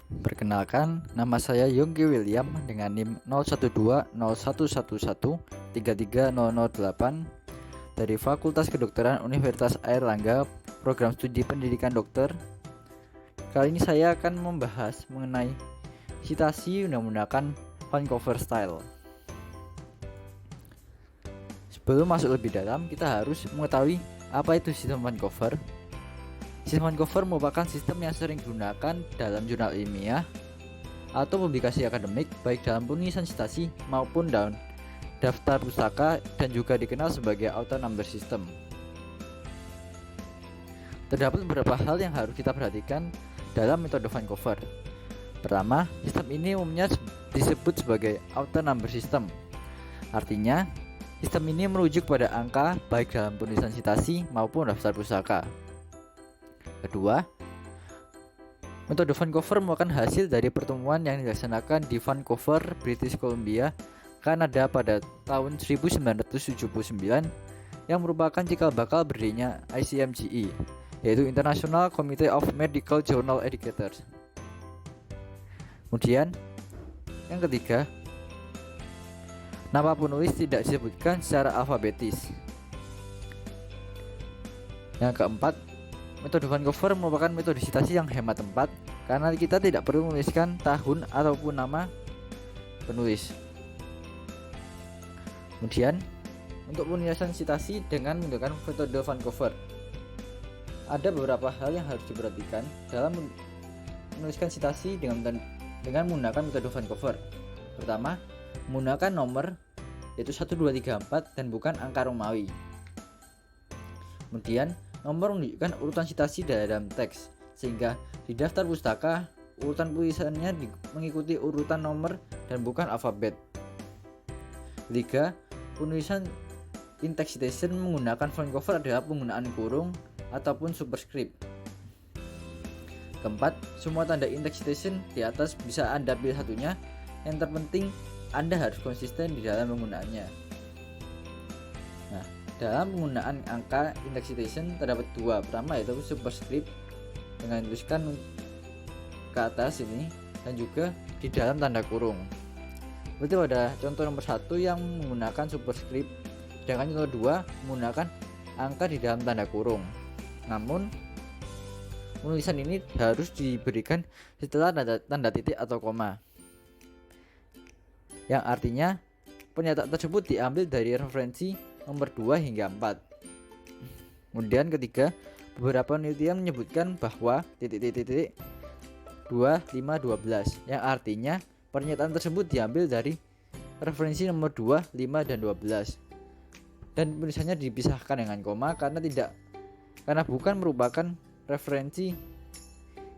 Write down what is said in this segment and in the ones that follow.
Perkenalkan, nama saya Yongki William dengan NIM 012011330008 dari Fakultas Kedokteran Universitas Airlangga, Program Studi Pendidikan Dokter. Kali ini saya akan membahas mengenai citasi menggunakan Vancouver Style. Sebelum masuk lebih dalam, kita harus mengetahui apa itu sistem Vancouver. Sistem Vancouver merupakan sistem yang sering digunakan dalam jurnal ilmiah atau publikasi akademik, baik dalam penulisan citasi maupun dalam daftar pustaka, dan juga dikenal sebagai auto number system. Terdapat beberapa hal yang harus kita perhatikan dalam metode Vancouver. Pertama, sistem ini umumnya disebut sebagai auto number system. Artinya, sistem ini merujuk pada angka baik dalam penulisan citasi maupun daftar pustaka. Kedua, metode Vancouver merupakan hasil dari pertemuan yang dilaksanakan di Vancouver, British Columbia, Kanada pada tahun 1979 yang merupakan cikal bakal berdirinya ICMGE, yaitu International Committee of Medical Journal Educators. Kemudian, yang ketiga, nama penulis tidak disebutkan secara alfabetis. Yang keempat, metode Vancouver merupakan metode citasi yang hemat tempat karena kita tidak perlu menuliskan tahun ataupun nama penulis. Kemudian, untuk penulisan citasi dengan menggunakan metode Vancouver, ada beberapa hal yang harus diperhatikan dalam menuliskan citasi dengan menggunakan metode Vancouver. Pertama, menggunakan nomor yaitu 1, 2, 3, 4 dan bukan angka Romawi. Kemudian, nomor menunjukkan urutan citasi dalam teks, sehingga di daftar pustaka urutan tulisannya mengikuti urutan nomor dan bukan alfabet. Ketiga, penulisan in-text citation menggunakan Vancouver adalah penggunaan kurung ataupun superscript. Keempat, semua tanda in-text citation di atas bisa Anda pilih satunya. Yang terpenting, Anda harus konsisten di dalam penggunaannya. Nah, dalam penggunaan angka in-text citation terdapat dua. Pertama yaitu superscript dengan dituliskan ke atas ini dan juga di dalam tanda kurung. Berarti pada contoh nomor 1 yang menggunakan superscript, sedangkan contoh 2 menggunakan angka di dalam tanda kurung. Namun penulisan ini harus diberikan setelah tanda titik atau koma, yang artinya pernyataan tersebut diambil dari referensi nomor 2 hingga 4. Kemudian ketiga, beberapa penelitian menyebutkan bahwa titik-titik 2, 5, 12, yang artinya pernyataan tersebut diambil dari referensi nomor 2, 5, dan 12. Dan tulisannya dipisahkan dengan koma karena bukan merupakan referensi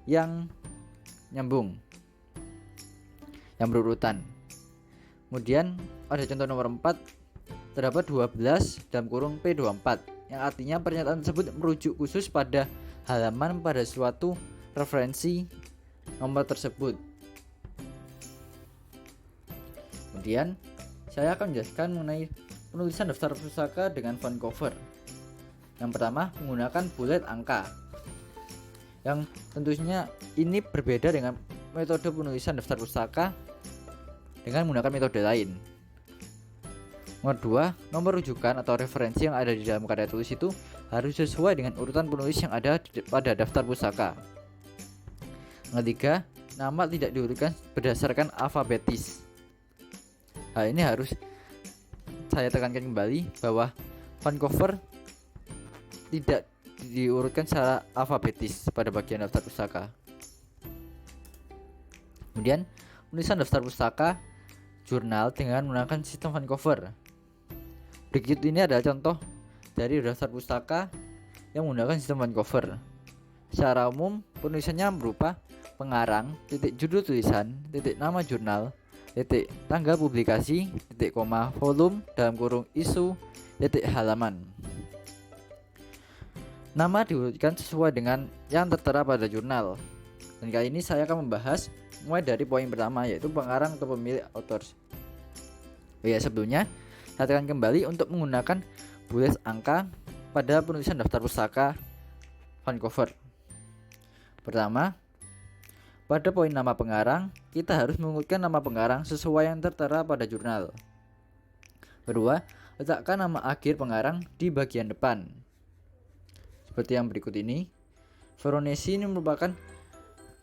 yang nyambung, yang berurutan. Kemudian pada contoh nomor 4 terdapat 12 dalam kurung P24, yang artinya pernyataan tersebut merujuk khusus pada halaman pada suatu referensi nomor tersebut. Kemudian saya akan menjelaskan mengenai penulisan daftar pustaka dengan Vancouver. Yang pertama, menggunakan bullet angka, yang tentunya ini berbeda dengan metode penulisan daftar pustaka dengan menggunakan metode lain. Nomor 2, nomor rujukan atau referensi yang ada di dalam karya tulis itu harus sesuai dengan urutan penulis yang ada pada daftar pustaka. Yang ketiga, nama tidak diurutkan berdasarkan alfabetis. Hal ini harus saya tekankan kembali bahwa Vancouver tidak diurutkan secara alfabetis pada bagian daftar pustaka. Kemudian, penulisan daftar pustaka jurnal dengan menggunakan sistem Vancouver. Berikut ini adalah contoh dari daftar pustaka yang menggunakan sistem Vancouver. Secara umum, penulisannya berupa pengarang, titik judul tulisan, titik nama jurnal, titik tanggal publikasi, titik koma volume dalam kurung isu, titik halaman. Nama diurutkan sesuai dengan yang tertera pada jurnal. Dan kali ini saya akan membahas mulai dari poin pertama, yaitu pengarang atau pemilik authors. Sebelumnya saya tekan kembali untuk menggunakan bullet angka pada penulisan daftar pustaka Vancouver. Pertama, Pada poin nama pengarang, kita harus mengikutkan nama pengarang sesuai yang tertera pada jurnal. Kedua, letakkan nama akhir pengarang di bagian depan. Seperti yang berikut ini. Veronesi ini merupakan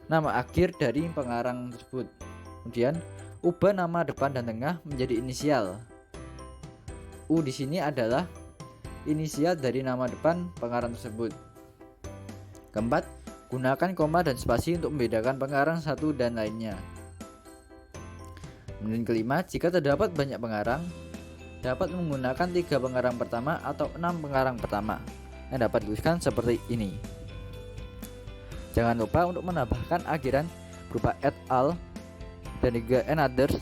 nama akhir dari pengarang tersebut. Kemudian, ubah nama depan dan tengah menjadi inisial. U di sini adalah inisial dari nama depan pengarang tersebut. Keempat, gunakan koma dan spasi untuk membedakan pengarang satu dan lainnya. Kemudian kelima, jika terdapat banyak pengarang, dapat menggunakan 3 pengarang pertama atau 6 pengarang pertama yang dapat dituliskan seperti ini. Jangan lupa untuk menambahkan akhiran berupa et al dan juga and others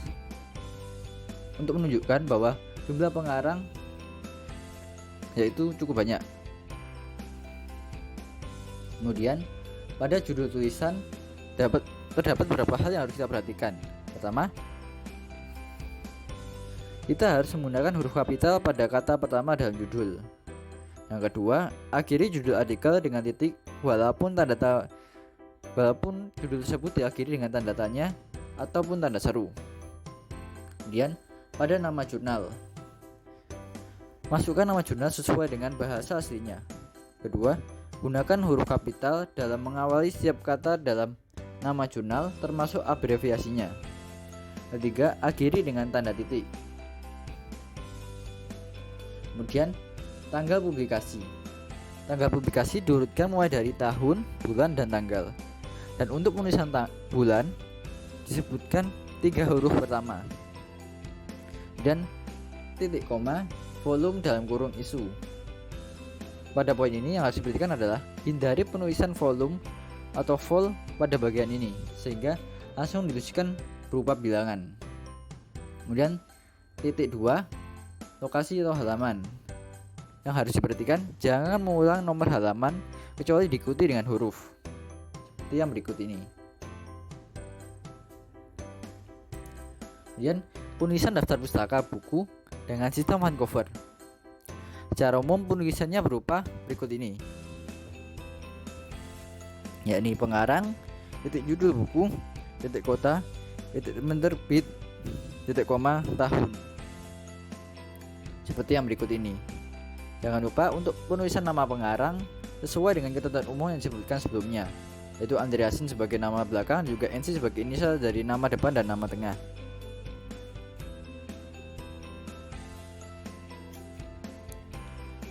untuk menunjukkan bahwa jumlah pengarang yaitu cukup banyak. Kemudian pada judul tulisan terdapat beberapa hal yang harus kita perhatikan. Pertama, kita harus menggunakan huruf kapital pada kata pertama dalam judul. Yang kedua, akhiri judul artikel dengan titik walaupun judul tersebut diakhiri dengan tanda tanya ataupun tanda seru. Kemudian pada nama jurnal, masukkan nama jurnal sesuai dengan bahasa aslinya. Kedua, gunakan huruf kapital dalam mengawali setiap kata dalam nama jurnal termasuk abreviasinya. Ketiga, akhiri dengan tanda titik. Kemudian tanggal publikasi. Tanggal publikasi diurutkan mulai dari tahun, bulan, dan tanggal. Dan untuk penulisan bulan disebutkan 3 huruf pertama. Dan titik koma, volume dalam kurung isu. Pada poin ini yang harus diperhatikan adalah hindari penulisan volume atau vol pada bagian ini sehingga langsung dituliskan berupa bilangan. Kemudian titik 2, lokasi atau halaman. Yang harus diperhatikan, jangan mengulang nomor halaman kecuali diikuti dengan huruf seperti yang berikut ini. Kemudian penulisan daftar pustaka buku dengan sistem hardcover. Secara umum penulisannya berupa berikut ini, yakni pengarang, titik judul buku, titik kota, titik penerbit, titik koma, tahun. Seperti yang berikut ini. Jangan lupa untuk penulisan nama pengarang sesuai dengan ketentuan umum yang disebutkan sebelumnya, yaitu Andreasen sebagai nama belakang, juga NC sebagai inisial dari nama depan dan nama tengah.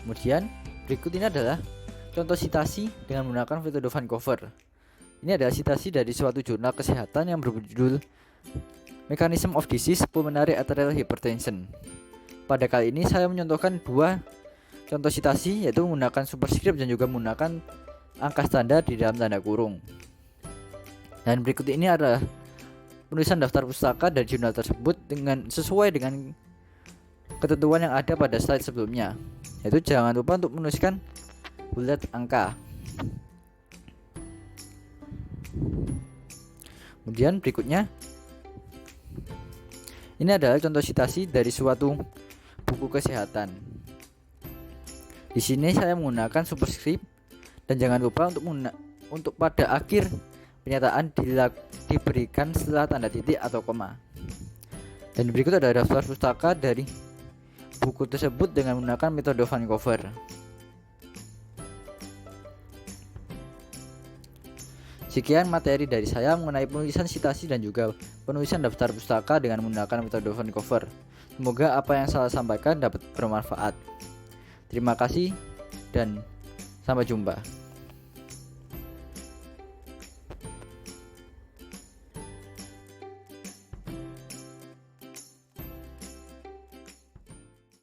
Kemudian berikut ini adalah contoh citasi dengan menggunakan metode Vancouver. Ini adalah citasi dari suatu jurnal kesehatan yang berjudul Mechanism of Disease Pulmonary Arterial Hypertension. Pada kali ini saya menyontohkan 2 contoh citasi, yaitu menggunakan superscript dan juga menggunakan angka standar di dalam tanda kurung. Dan berikut ini adalah penulisan daftar pustaka dari jurnal tersebut sesuai dengan ketentuan yang ada pada slide sebelumnya, yaitu jangan lupa untuk menuliskan bulat angka. Kemudian berikutnya, ini adalah contoh citasi dari suatu buku kesehatan. Di sini saya menggunakan superscript dan jangan lupa untuk pada akhir pernyataan diberikan setelah tanda titik atau koma. Dan berikut adalah daftar pustaka dari buku tersebut dengan menggunakan metode Vancouver. Sekian materi dari saya mengenai penulisan citasi dan juga penulisan daftar pustaka dengan menggunakan metode Vancouver. Semoga apa yang saya sampaikan dapat bermanfaat. Terima kasih dan sampai jumpa.